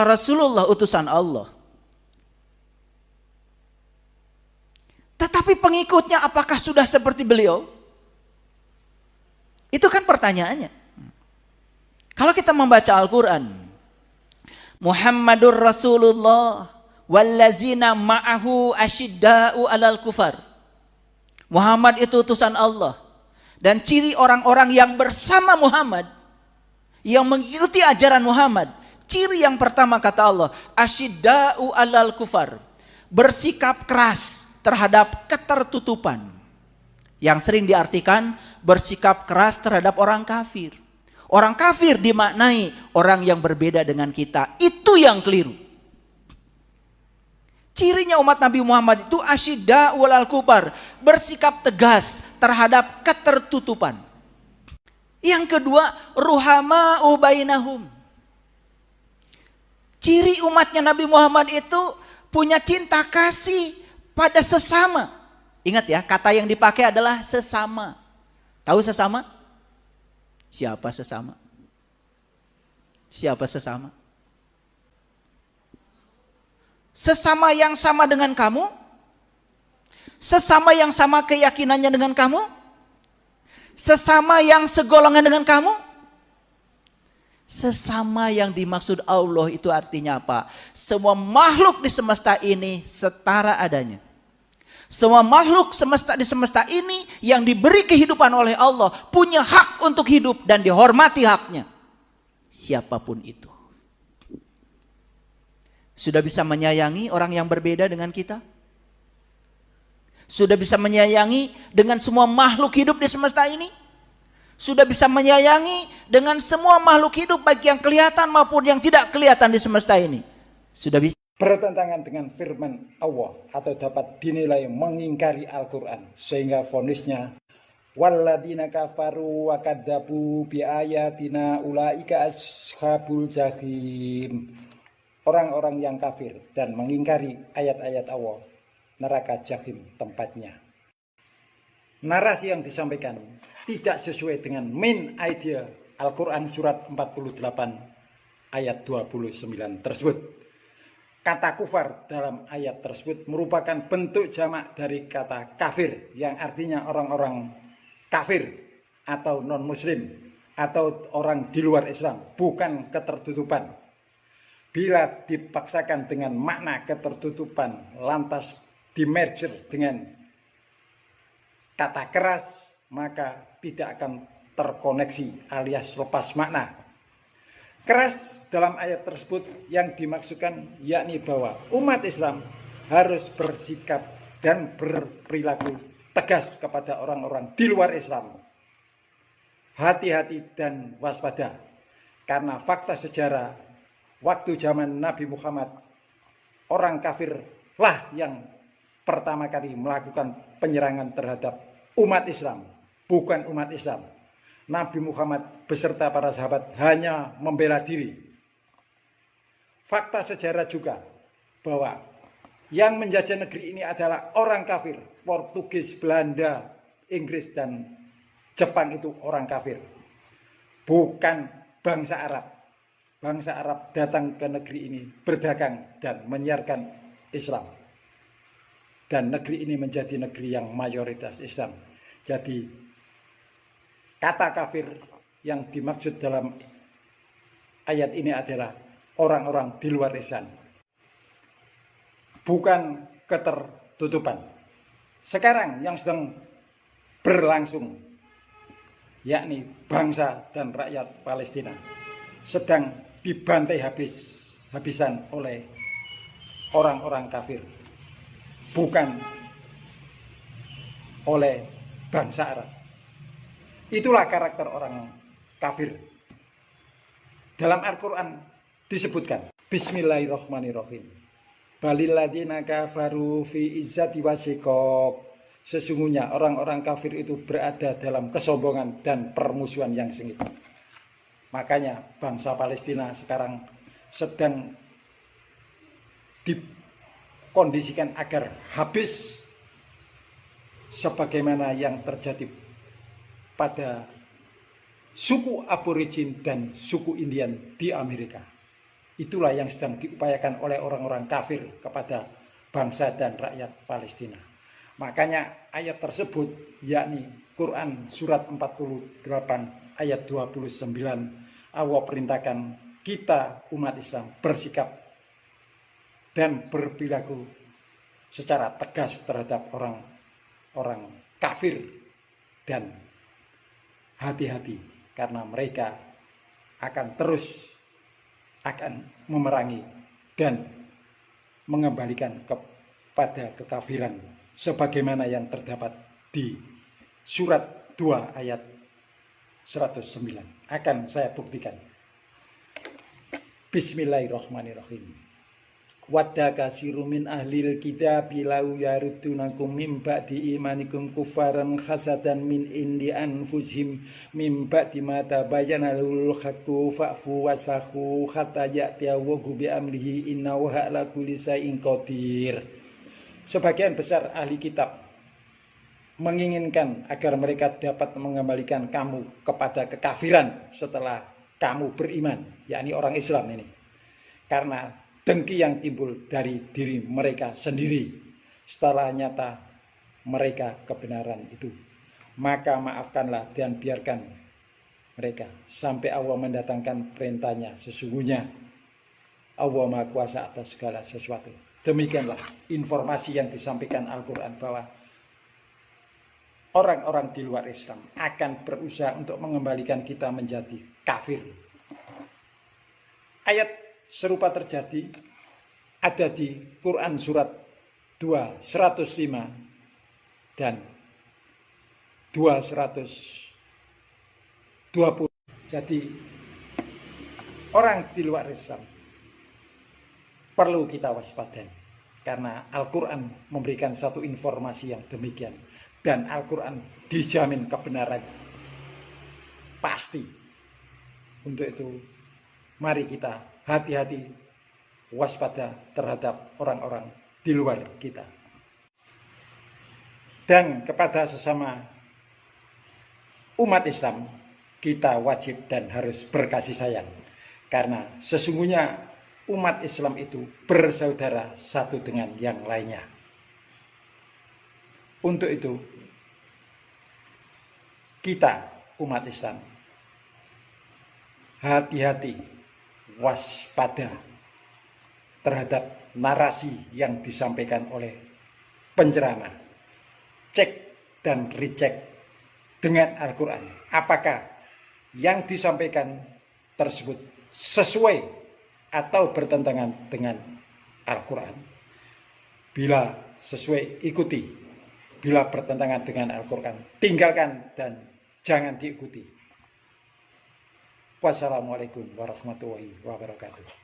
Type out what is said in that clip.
Rasulullah utusan Allah. Tetapi pengikutnya apakah sudah seperti beliau? Itu kan pertanyaannya. Kalau kita membaca Al-Quran, Muhammadur Rasulullah wallazina ma'ahu asyidda'u alal kufar. Muhammad itu utusan Allah. Dan ciri orang-orang yang bersama Muhammad, yang mengikuti ajaran Muhammad, ciri yang pertama kata Allah, asyidda'u alal kufar, bersikap keras terhadap ketertutupan. Yang sering diartikan bersikap keras terhadap orang kafir. Orang kafir dimaknai orang yang berbeda dengan kita. Itu yang keliru. Cirinya umat Nabi Muhammad itu asyidda'u alal kufar, bersikap tegas terhadap ketertutupan. Yang kedua, ruhama'u bainahum. Ciri umatnya Nabi Muhammad itu punya cinta kasih pada sesama. Ingat ya, kata yang dipakai adalah sesama. Tahu sesama? Siapa sesama? Siapa sesama? Sesama yang sama dengan kamu? Sesama yang sama keyakinannya dengan kamu? Sesama yang segolongan dengan kamu? Sesama yang dimaksud Allah itu artinya apa? Semua makhluk di semesta ini setara adanya. Semua makhluk di semesta ini yang diberi kehidupan oleh Allah punya hak untuk hidup dan dihormati haknya. Siapapun itu. Sudah bisa menyayangi orang yang berbeda dengan kita? Sudah bisa menyayangi dengan semua makhluk hidup di semesta ini? Sudah bisa menyayangi dengan semua makhluk hidup baik yang kelihatan maupun yang tidak kelihatan di semesta ini? Sudah bisa. Bertentangan dengan firman Allah atau dapat dinilai mengingkari Al-Quran, sehingga vonisnya walladzina kafaru wa kadzabu bi ayatina ulaika ashabul jahim. Orang-orang yang kafir dan mengingkari ayat-ayat Allah, neraka jahim tempatnya. Narasi yang disampaikan tidak sesuai dengan main idea Al-Quran surat 48 ayat 29 tersebut. Kata kufar dalam ayat tersebut merupakan bentuk jamak dari kata kafir, yang artinya orang-orang kafir atau non-muslim atau orang di luar Islam, bukan ketertutupan. Bila dipaksakan dengan makna ketertutupan lantas di-merger dengan kata keras, maka tidak akan terkoneksi alias lepas makna. Keras dalam ayat tersebut yang dimaksudkan yakni bahwa umat Islam harus bersikap dan berperilaku tegas kepada orang-orang di luar Islam. Hati-hati dan waspada, karena fakta sejarah waktu zaman Nabi Muhammad, orang kafirlah yang pertama kali melakukan penyerangan terhadap umat Islam, bukan umat Islam. Nabi Muhammad beserta para sahabat hanya membela diri. Fakta sejarah juga bahwa yang menjajah negeri ini adalah orang kafir. Portugis, Belanda, Inggris, dan Jepang itu orang kafir, bukan bangsa Arab. Bangsa Arab datang ke negeri ini berdagang dan menyiarkan Islam. Dan negeri ini menjadi negeri yang mayoritas Islam. Jadi kata kafir yang dimaksud dalam ayat ini adalah orang-orang di luar Islam, bukan ketertutupan. Sekarang yang sedang berlangsung, yakni bangsa dan rakyat Palestina sedang dibantai habis-habisan oleh orang-orang kafir, bukan oleh bangsa Arab. Itulah karakter orang kafir. Dalam Al-Quran disebutkan, Bismillahirrahmanirrahim, balil ladzina kafaru fi izzati wa shiqaq. Sesungguhnya orang-orang kafir itu berada dalam kesombongan dan permusuhan yang sengit. Makanya bangsa Palestina sekarang sedang dikondisikan agar habis sebagaimana yang terjadi pada suku Aborigin dan suku Indian di Amerika. Itulah yang sedang diupayakan oleh orang-orang kafir kepada bangsa dan rakyat Palestina. Makanya ayat tersebut, yakni Quran surat 48 ayat 29, Allah perintahkan kita umat Islam bersikap dan berperilaku secara tegas terhadap orang kafir dan hati-hati karena mereka akan terus memerangi dan mengembalikan kepada kekafiran sebagaimana yang terdapat di surat 2 ayat 109. Akan saya buktikan. Bismillahirrahmanirrahim. Wadda kasiru min ahlil kitabi lau yarudunakum min ba'di imanikum kufaran hasadan min indi anfusihim min ba'di ma tabayyana lahul haqqu fa'fu wasfahu hatta ya'tiya Allahu bi amrihi innahu ala kulli syai'in qadir. Sebagian besar ahli kitab menginginkan agar mereka dapat mengembalikan kamu kepada kekafiran setelah kamu beriman, yakni orang Islam ini. Karena dengki yang timbul dari diri mereka sendiri setelah nyata mereka kebenaran itu. Maka maafkanlah dan biarkan mereka sampai Allah mendatangkan perintahnya. Sesungguhnya Allah Maha Kuasa atas segala sesuatu. Demikianlah informasi yang disampaikan Al-Quran bahwa orang-orang di luar Islam akan berusaha untuk mengembalikan kita menjadi kafir. Ayat serupa terjadi ada di Quran surat 2 105 dan 2 120. Jadi orang di luar Islam perlu kita waspadai karena Al-Quran memberikan satu informasi yang demikian dan Al-Quran dijamin kebenaran pasti. Untuk itu mari kita hati-hati, waspada terhadap orang-orang di luar kita. Dan kepada sesama umat Islam, kita wajib dan harus berkasih sayang. Karena sesungguhnya umat Islam itu bersaudara satu dengan yang lainnya. Untuk itu, kita umat Islam hati-hati, waspada terhadap narasi yang disampaikan oleh penceramah. Cek dan recheck dengan Al-Quran. Apakah yang disampaikan tersebut sesuai atau bertentangan dengan Al-Quran? Bila sesuai, ikuti. Bila bertentangan dengan Al-Quran, tinggalkan dan jangan diikuti. Wassalamualaikum warahmatullahi wabarakatuh.